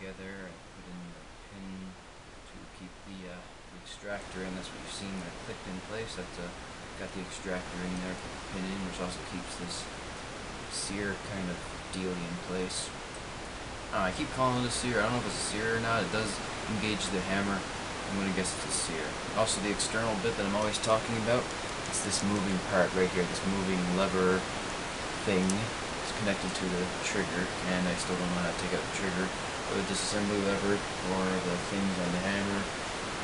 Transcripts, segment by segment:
together. I put in the pin to keep the extractor in. That's what you've seen that clicked in place. That's got the extractor in there, put the pin in, which also keeps this sear kind of dealy in place. I keep calling it a sear. I don't know if it's a sear or not. It does engage the hammer. I'm going to guess it's a sear. Also, the external bit that I'm always talking about, it's this moving part right here, this moving lever thing. It's connected to the trigger, and I still don't know how to take out the trigger, or the disassembly lever, or the things on the hammer,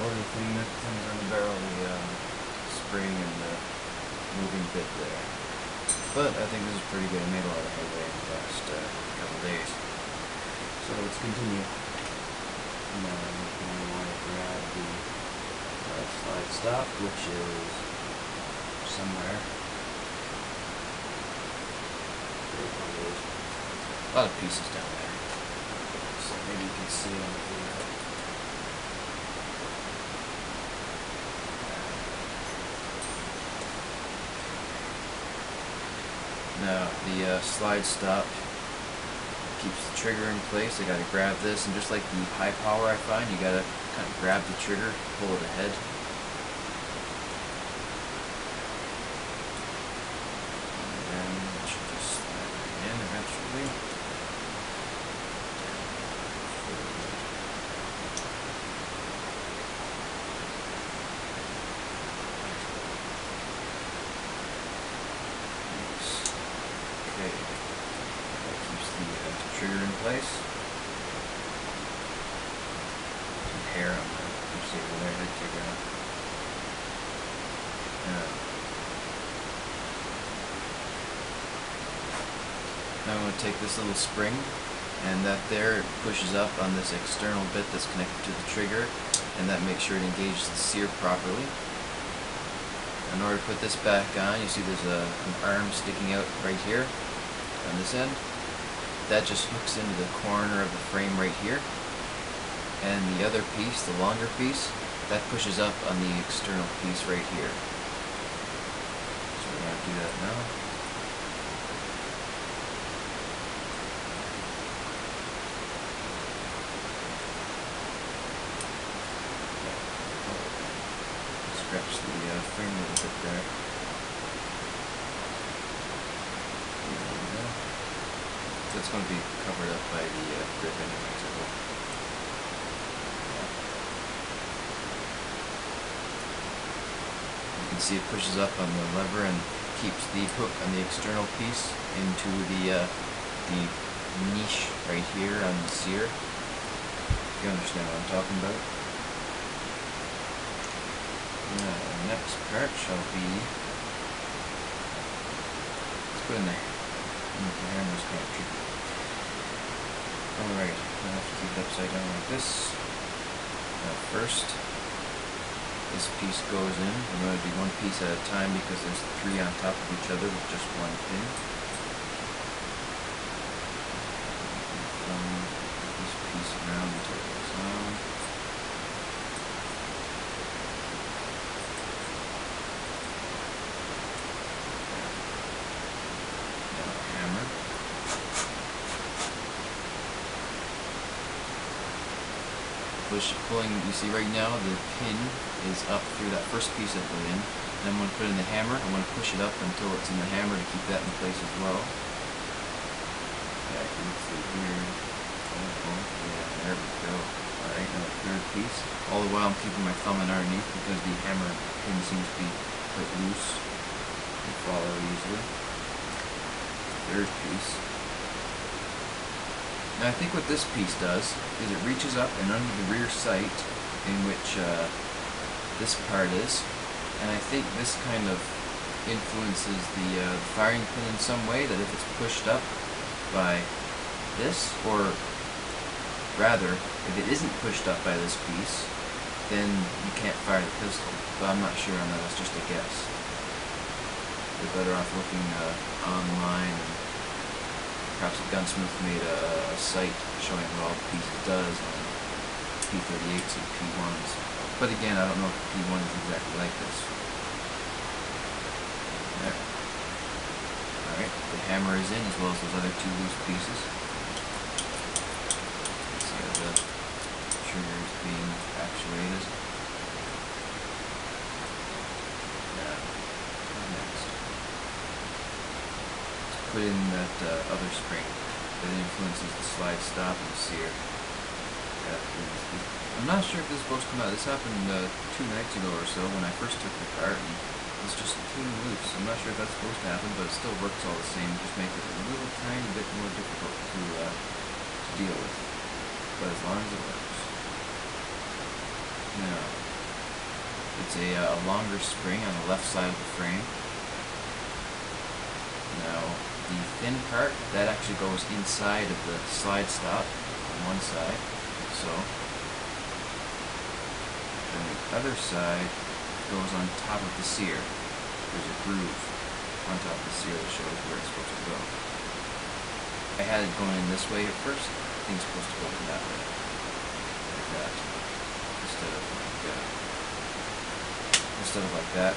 or the thing that comes on the barrel, the spring and the moving bit there. But I think this is pretty good. I made a lot of headway in the last couple days. So let's continue. Now I want to grab the slide stop, which is somewhere. A lot of pieces down there, so maybe you can see on the video. Now the slide stop keeps the trigger in place. I gotta grab this, and just like the high power, I find you gotta kind of grab the trigger, pull it ahead. Trigger in place. Some hair on the receiver there to take out. Now I'm going to take this little spring, and that there pushes up on this external bit that's connected to the trigger, and that makes sure it engages the sear properly. In order to put this back on, you see there's an arm sticking out right here on this end. That just hooks into the corner of the frame right here, and the other piece, the longer piece, that pushes up on the external piece right here. So we're going to do that now. Scratch the frame a little bit there. So it's going to be covered up by the grip anyways. You can see it pushes up on the lever and keeps the hook on the external piece into the niche right here on the sear. If you understand what I'm talking about. Now, the next part shall be, let's put in there. The hammer's kind of tricky. Alright, I'll have to keep it upside down like this. First, this piece goes in. I'm going to do one piece at a time because there's three on top of each other with just one pin. This piece around until it goes on. Pulling, you see right now the pin is up through that first piece I put in, and I'm going to put in the hammer. I'm going to push it up until it's in the hammer to keep that in place as well. Yeah, you can see here. Yeah, there we go. Alright, now the third piece. All the while I'm keeping my thumb in underneath because the hammer pin seems to be quite loose and fall out easily. Third piece. Now I think what this piece does is it reaches up and under the rear sight in which this part is, and I think this kind of influences the firing pin in some way, that if it's pushed up by this, or rather, if it isn't pushed up by this piece, then you can't fire the pistol. But I'm not sure on that, that's just a guess. You're better off looking online. Perhaps a gunsmith made a site showing what all the pieces does on P38s and P.O.S. But again, I don't know if P.O.S is exactly like this. There. Alright, the hammer is in as well as those other two loose pieces. So the actuated. Now, next, let's put in that other spring that influences the slide stop and sear. I'm not sure if this is supposed to come out. This happened 2 nights ago or so when I first took the car, and it's just came loose. I'm not sure if that's supposed to happen, but it still works all the same. Just makes it a little tiny bit more difficult to deal with. But as long as it works. Now, it's a longer spring on the left side of the frame. Now, the thin part, that actually goes inside of the slide stop on one side, like so. And the other side goes on top of the sear. There's a groove on top of the sear that shows where it's supposed to go. I had it going in this way at first. I think it's supposed to go in that way. Like that. Instead of like that.